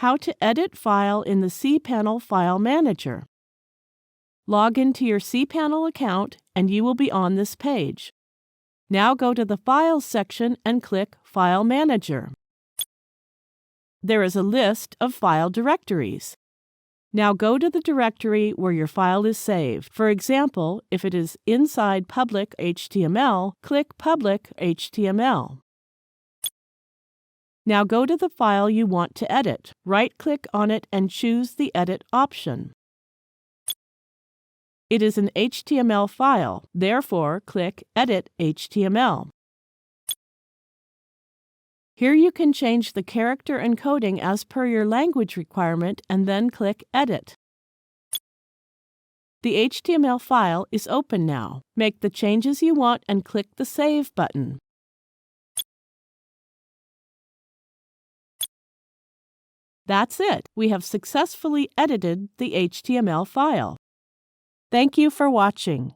How to edit file in the cPanel File Manager. Log into your cPanel account and you will be on this page. Now go to the Files section and click File Manager. There is a list of file directories. Now go to the directory where your file is saved. For example, if it is inside public HTML, click Public HTML. Now go to the file you want to edit. Right-click on it and choose the Edit option. It is an HTML file, therefore click Edit HTML. Here you can change the character encoding as per your language requirement and then click Edit. The HTML file is open now. Make the changes you want and click the Save button. That's it. We have successfully edited the HTML file. Thank you for watching.